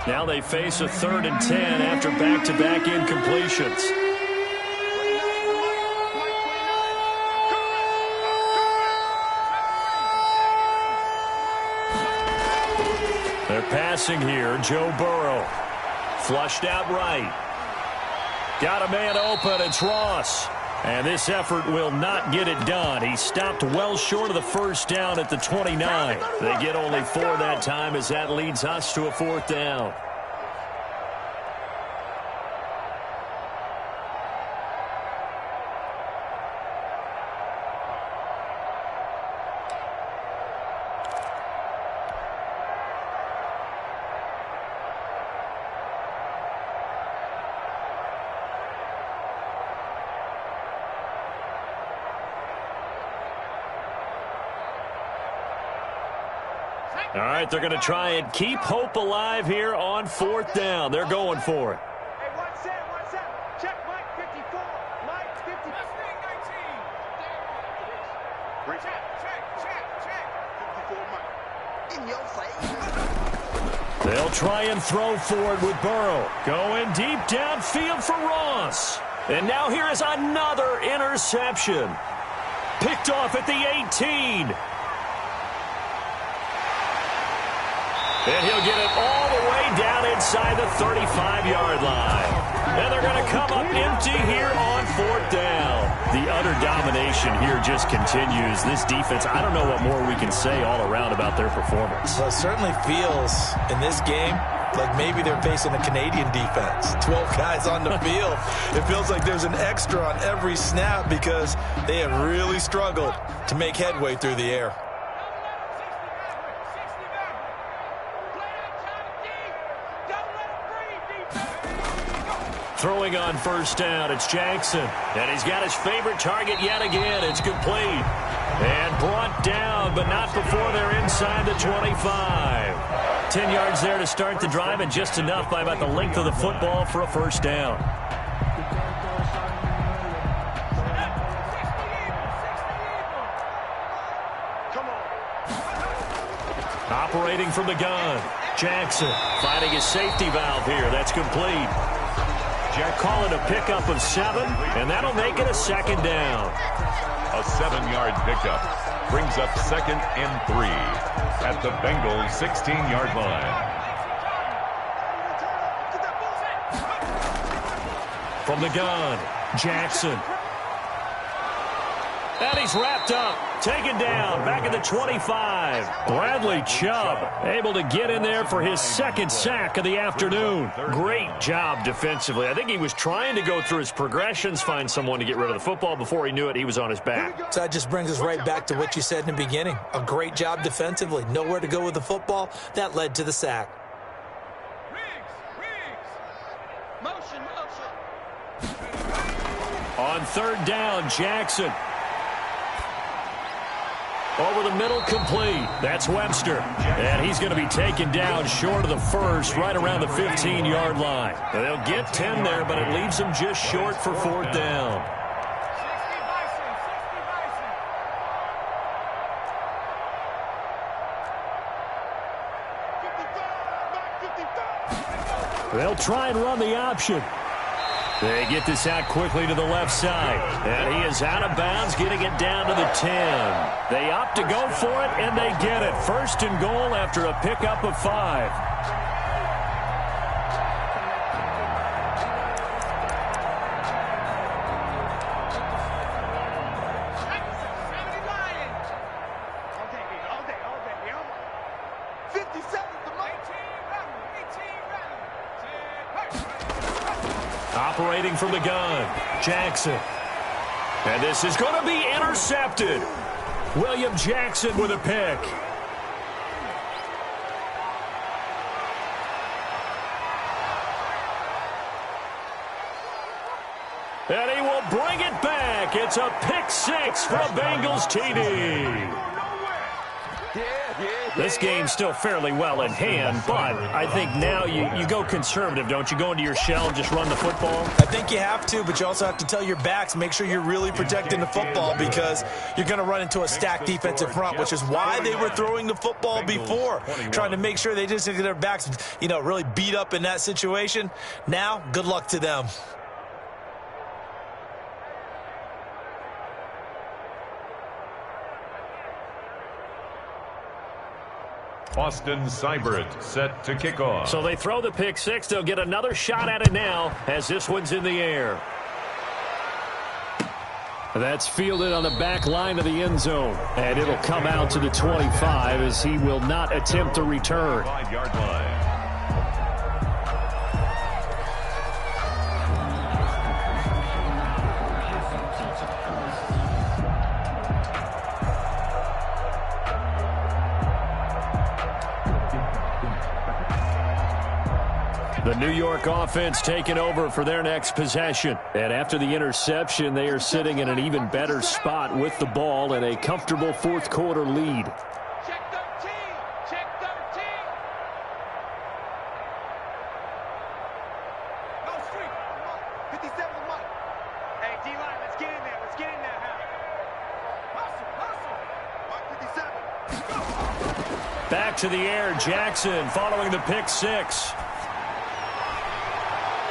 Now they face a 3rd and 10 after back-to-back incompletions. They're passing here. Joe Burrow. Flushed out right. Got a man open. It's Ross. And this effort will not get it done. He stopped well short of the first down at the 29. They get only 4 that time as that leads us to a 4th down. All right, they're going to try and keep hope alive here on 4th down. They're going for it. Hey, one set. Check Mike 54. Mike 54. 19. Check. 54 Mike. In your face. They'll try and throw for it with Burrow. Going deep downfield for Ross. And now here is another interception. Picked off at the 18. And he'll get it all the way down inside the 35-yard line. And they're going to come up empty here on 4th down. The utter domination here just continues. This defense, I don't know what more we can say all around about their performance. Well, it certainly feels in this game like maybe they're facing a Canadian defense. 12 guys on the field. It feels like there's an extra on every snap because they have really struggled to make headway through the air. Throwing on first down, it's Jackson. And he's got his favorite target yet again. It's complete. And brought down, but not before they're inside the 25. 10 yards there to start the drive, and just enough by about the length of the football for a first down. Operating from the gun, Jackson finding his safety valve here. That's complete. Jack calling a pickup of 7, and that'll make it a second down. A 7-yard pickup brings up 2nd and 3 at the Bengals' 16-yard line. From the gun, Jackson. And he's wrapped up, taken down, back at the 25. Bradley Chubb able to get in there for his 2nd sack of the afternoon. Great job defensively. I think he was trying to go through his progressions, find someone to get rid of the football. Before he knew it, he was on his back. So that just brings us right back to what you said in the beginning. A great job defensively. Nowhere to go with the football. That led to the sack. Motion. On 3rd down, Jackson. Over the middle, complete. That's Webster. And he's going to be taken down short of the first, right around the 15-yard line. They'll get 10 there, but it leaves them just short for 4th down. They'll try and run the option. They get this out quickly to the left side. And he is out of bounds, getting it down to the 10. They opt to go for it, and they get it. 1st and goal after a pickup of 5. Operating from the gun, Jackson. And this is going to be intercepted. William Jackson with a pick. And he will bring it back. It's a pick 6 for a Bengals TD. This game's still fairly well in hand, but I think now you go conservative, don't you? Go into your shell and just run the football? I think you have to, but you also have to tell your backs, make sure you're really protecting the football, because you're going to run into a stacked defensive front, which is why they were throwing the football before, trying to make sure they just get their backs, really beat up in that situation. Now, good luck to them. Austin Seibert set to kick off. So they throw the pick 6. They'll get another shot at it now as this one's in the air. That's fielded on the back line of the end zone. And it'll come out to the 25 as he will not attempt to return. 5-yard line. The New York offense taking over for their next possession. And after the interception, they are sitting in an even better spot with the ball and a comfortable 4th quarter lead. Check 13. Check 13. No street. 57 to Mike. Hey, D-line, let's get in there. Let's get in there now. Hustle. Mike 57. Back to the air, Jackson following the pick 6.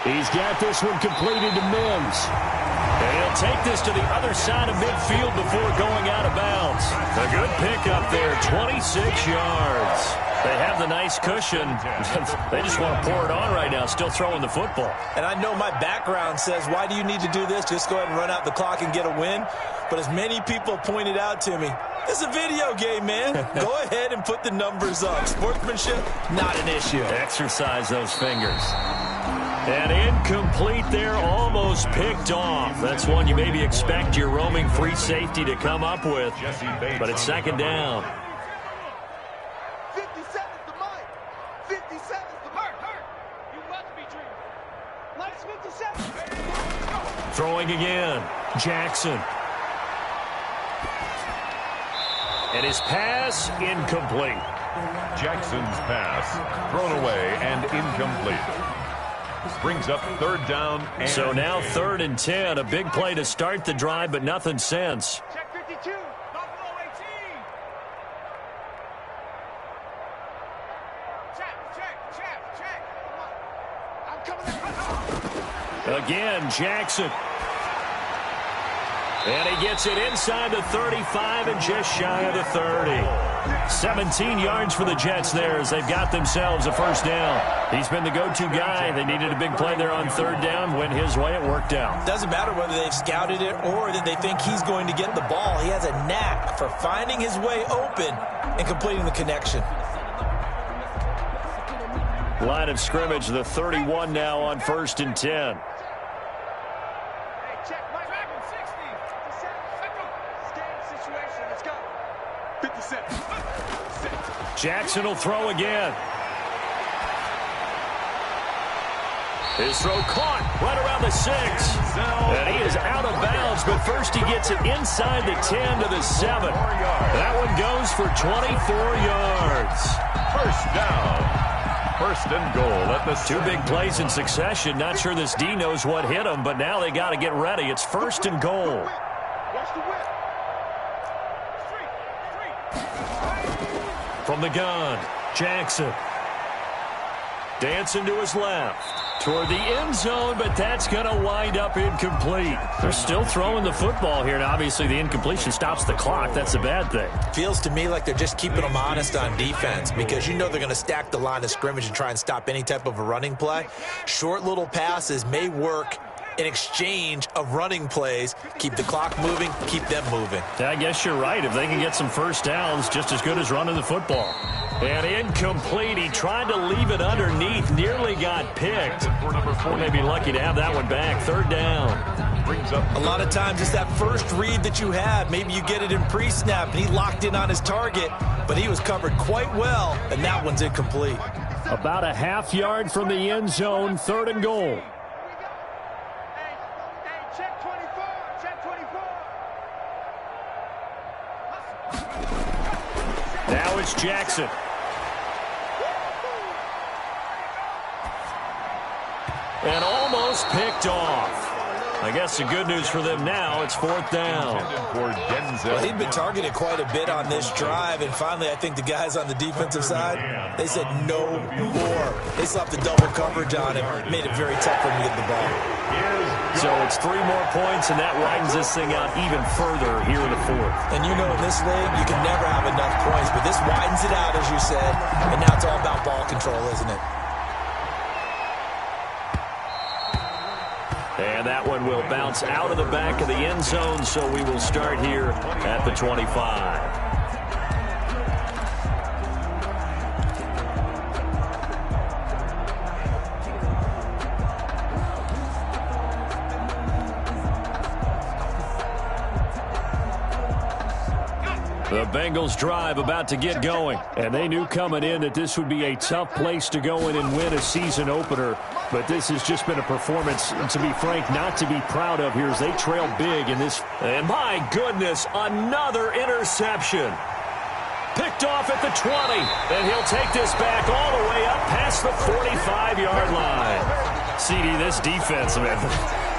He's got this one completed to Mims. And he'll take this to the other side of midfield before going out of bounds. A good pickup there, 26 yards. They have the nice cushion. They just want to pour it on right now, still throwing the football. And I know my background says, why do you need to do this? Just go ahead and run out the clock and get a win. But as many people pointed out to me, this is a video game, man. Go ahead and put the numbers up. Sportsmanship, not an issue. Exercise those fingers. And incomplete there, almost picked off. That's one you maybe expect your roaming free safety to come up with. But it's 2nd down. 57 to Mike. 57 to Hurt. You must be dreaming. Lights 57. Throwing again. Jackson. And his pass incomplete. Jackson's pass thrown away and incomplete. Brings up third down. And so now 3rd and 10. A big play to start the drive, but nothing since. Check 52. Buffalo 18. Check. I'm coming in. Again, Jackson. And he gets it inside the 35 and just shy of the 30. 17 yards for the Jets there as they've got themselves a first down. He's been the go-to guy. They needed a big play there on 3rd down. Went his way. It worked out. Doesn't matter whether they've scouted it or that they think he's going to get the ball. He has a knack for finding his way open and completing the connection. Line of scrimmage, the 31 now on 1st and 10. Jackson will throw again. His throw caught right around the 6. And he is out of bounds, but first he gets it inside the 10 to the 7. That one goes for 24 yards. First down. 1st and goal at the 2 big plays in succession. Not sure this D knows what hit him, but now they got to get ready. It's 1st and goal. Watch the whip. From the gun, Jackson. Dancing to his left. Toward the end zone, but that's going to wind up incomplete. They're still throwing the football here, and obviously the incompletion stops the clock. That's a bad thing. Feels to me like they're just keeping them honest on defense because you know they're going to stack the line of scrimmage and try and stop any type of a running play. Short little passes may work in exchange of running plays. Keep the clock moving, keep them moving. I guess you're right. If they can get some first downs, just as good as running the football. And incomplete. He tried to leave it underneath. Nearly got picked. They may be lucky to have that one back. 3rd down. A lot of times it's that first read that you have. Maybe you get it in pre-snap, and he locked in on his target, but he was covered quite well, and that one's incomplete. About a half yard from the end zone. 3rd and goal. Check 24. Now it's Jackson. And almost picked off. I guess the good news for them now, it's 4th down. Well, he'd been targeted quite a bit on this drive, and finally I think the guys on the defensive side, they said no more. They slapped the double coverage on him, made it very tough for him to get the ball. So it's 3 more points, and that widens this thing out even further here in the 4th. And you know in this league, you can never have enough points, but this widens it out, as you said, and now it's all about ball control, isn't it? And that one will bounce out of the back of the end zone, so we will start here at the 25. The Bengals drive about to get going. And they knew coming in that this would be a tough place to go in and win a season opener. But this has just been a performance, to be frank, not to be proud of here as they trail big in this. And my goodness, another interception. Picked off at the 20. And he'll take this back all the way up past the 45-yard line. CD, this defense, man,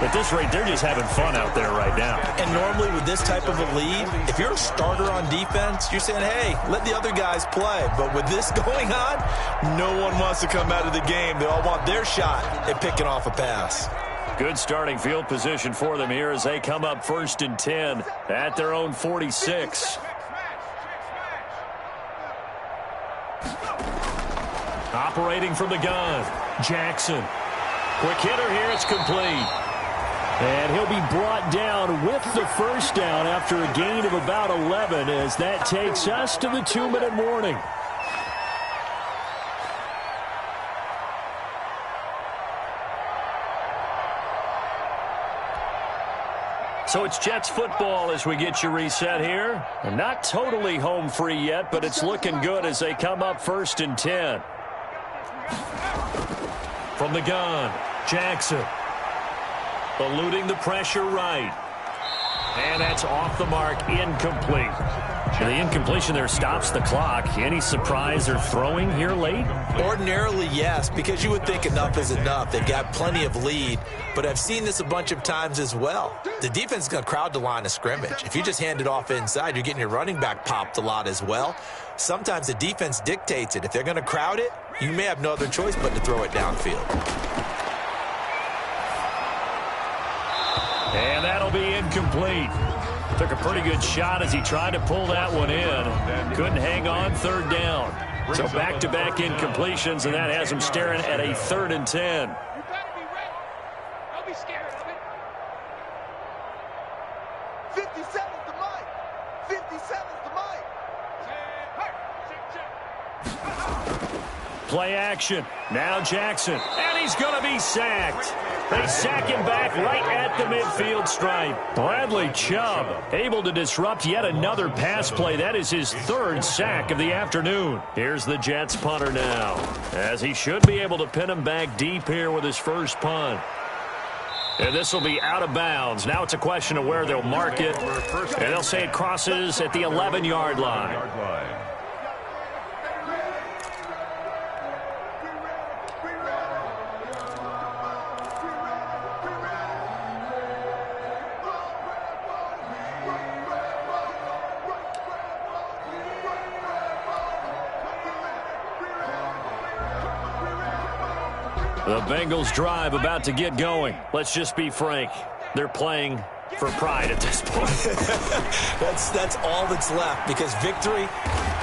at this rate, they're just having fun out there right now. And normally with this type of a lead, if you're a starter on defense, you're saying, hey, let the other guys play. But with this going on, no one wants to come out of the game. They all want their shot at picking off a pass. Good starting field position for them here as they come up 1st and 10 at their own 46. Operating from the gun, Jackson. Quick hitter here, it's complete. And he'll be brought down with the first down after a gain of about 11 as that takes us to the 2-minute warning. So it's Jets football as we get you reset here. And not totally home free yet, but it's looking good as they come up 1st and 10. From the gun, Jackson. Eluding the pressure right. And that's off the mark, incomplete. The incompletion there stops the clock. Any surprise or throwing here late? Ordinarily, yes, because you would think enough is enough. They've got plenty of lead, but I've seen this a bunch of times as well. The defense is going to crowd the line of scrimmage. If you just hand it off inside, you're getting your running back popped a lot as well. Sometimes the defense dictates it. If they're going to crowd it, you may have no other choice but to throw it downfield. And that'll be incomplete. Took a pretty good shot as he tried to pull that one in. Couldn't hang on, third down. So back-to-back incompletions, and that has him staring at a 3rd and 10. You better be ready. Don't be scared of it. 57's the mic. 57's the mic. Play action. Now Jackson. And he's going to be sacked. They sack him back right at the midfield stripe. Bradley Chubb able to disrupt yet another pass play. That is his 3rd sack of the afternoon. Here's the Jets punter now, as he should be able to pin him back deep here with his first punt. And this will be out of bounds. Now it's a question of where they'll mark it. And they'll say it crosses at the 11-yard line. The Bengals drive about to get going. Let's just be frank. They're playing for pride at this point. That's all that's left, because victory.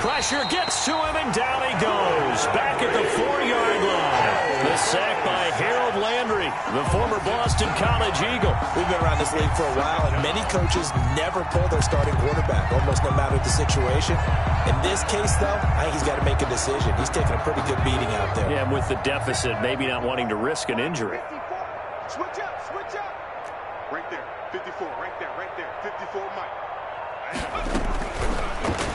Pressure gets to him, and down he goes. Back at the 4-yard line. The sack by Harold Landry, the former Boston College Eagle. We've been around this league for a while, and many coaches never pull their starting quarterback, almost no matter the situation. In this case, though, I think he's got to make a decision. He's taking a pretty good beating out there. Yeah, and with the deficit, maybe not wanting to risk an injury. 54. Switch up, switch up. Right there, 54, right there, 54 Mike.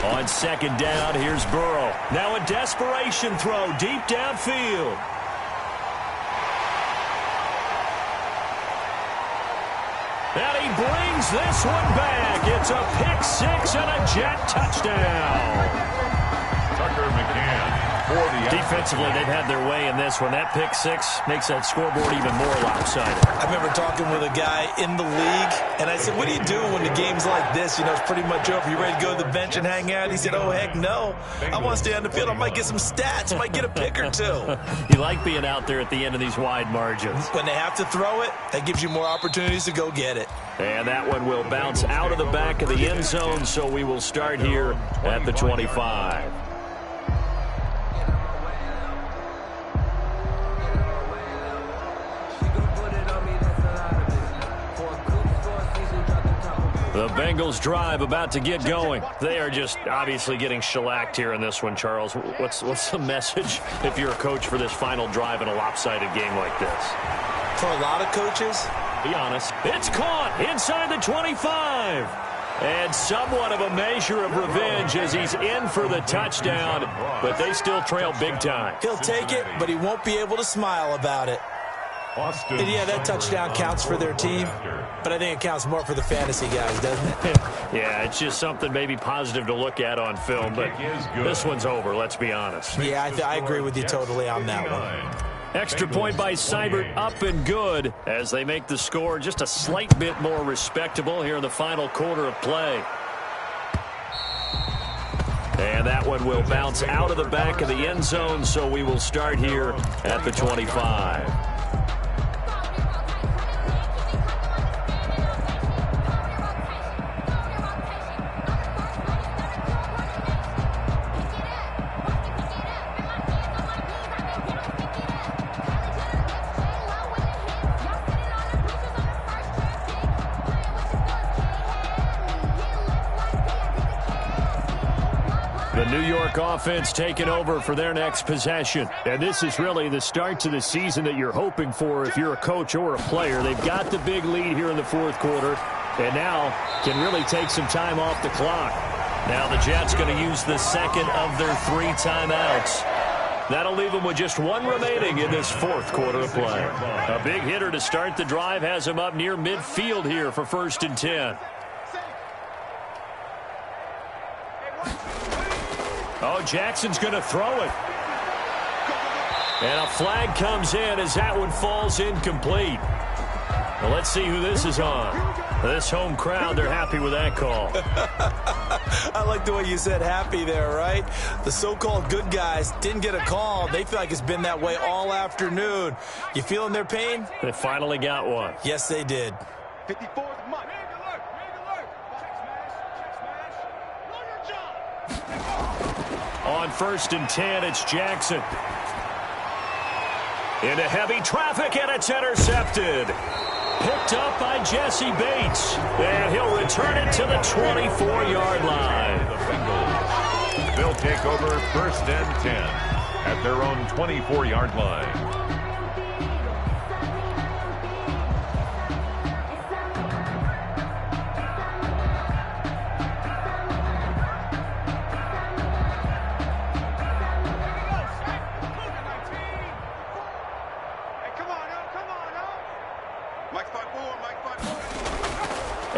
On 2nd down, here's Burrow. Now a desperation throw deep downfield. And he brings this one back. It's a pick-6 and a Jet touchdown. Tucker McCann for the Defensively, they've had their way in this one. That pick-6 makes that scoreboard even more lopsided. I remember talking with a guy in the league, and I said, what do you do when the game's like this? You know, it's pretty much over. You ready to go to the bench and hang out? He said, oh, heck no. I want to stay on the field. I might get some stats. I might get a pick or two. You like being out there at the end of these wide margins. When they have to throw it, that gives you more opportunities to go get it. And that one will bounce out of the back of the end zone, so we will start here at the 25. The Bengals drive about to get going. They are just obviously getting shellacked here in this one, Charles. What's the message if you're a coach for this final drive in a lopsided game like this? For a lot of coaches, be honest. It's caught inside the 25. And somewhat of a measure of revenge as he's in for the touchdown, but they still trail big time. He'll take it, but he won't be able to smile about it. And yeah, that touchdown counts for their team, but I think it counts more for the fantasy guys, doesn't it? Yeah, it's just something maybe positive to look at on film, but this one's over, let's be honest. Yeah, I agree with you totally on that one. Extra point by Seibert, up and good, as they make the score just a slight bit more respectable here in the final quarter of play. And that one will bounce out of the back of the end zone, so we will start here at the 25. The New York offense taking over for their next possession. And this is really the start to the season that you're hoping for if you're a coach or a player. They've got the big lead here in the fourth quarter and now can really take some time off the clock. Now the Jets going to use the second of their 3 timeouts. That'll leave them with just one remaining in this fourth quarter of play. A big hitter to start the drive has him up near midfield here for 1st and 10. Oh, Jackson's going to throw it. And a flag comes in as that one falls incomplete. Well, let's see who this is on. This home crowd, they're happy with that call. I like the way you said happy there, right? The so-called good guys didn't get a call. They feel like it's been that way all afternoon. You feeling their pain? They finally got one. Yes, they did. 54th month. On 1st and 10, it's Jackson. Into heavy traffic, and it's intercepted. Picked up by Jesse Bates. And he'll return it to the 24-yard line. The Bengals. They'll take over 1st and 10 at their own 24-yard line.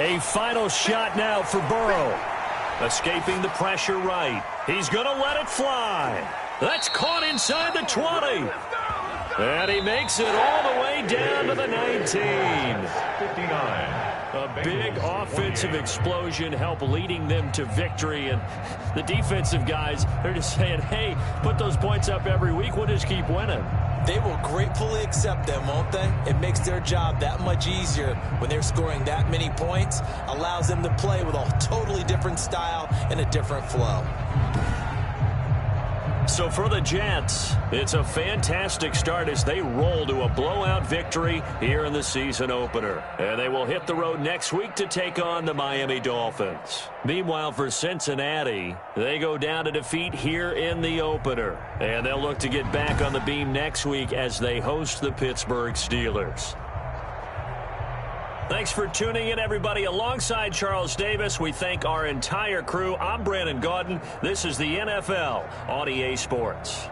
A final shot now for Burrow. Escaping the pressure right. He's going to let it fly. That's caught inside the 20. And he makes it all the way down to the 19. 59. A big offensive explosion helped leading them to victory. And the defensive guys, they're just saying, hey, put those points up every week. We'll just keep winning. They will gratefully accept them, won't they? It makes their job that much easier when they're scoring that many points. Allows them to play with a totally different style and a different flow. So for the Jets, it's a fantastic start as they roll to a blowout victory here in the season opener. And they will hit the road next week to take on the Miami Dolphins. Meanwhile, for Cincinnati, they go down to defeat here in the opener. And they'll look to get back on the beam next week as they host the Pittsburgh Steelers. Thanks for tuning in, everybody. Alongside Charles Davis, we thank our entire crew. I'm Brandon Gaudin. This is the NFL on EA Sports.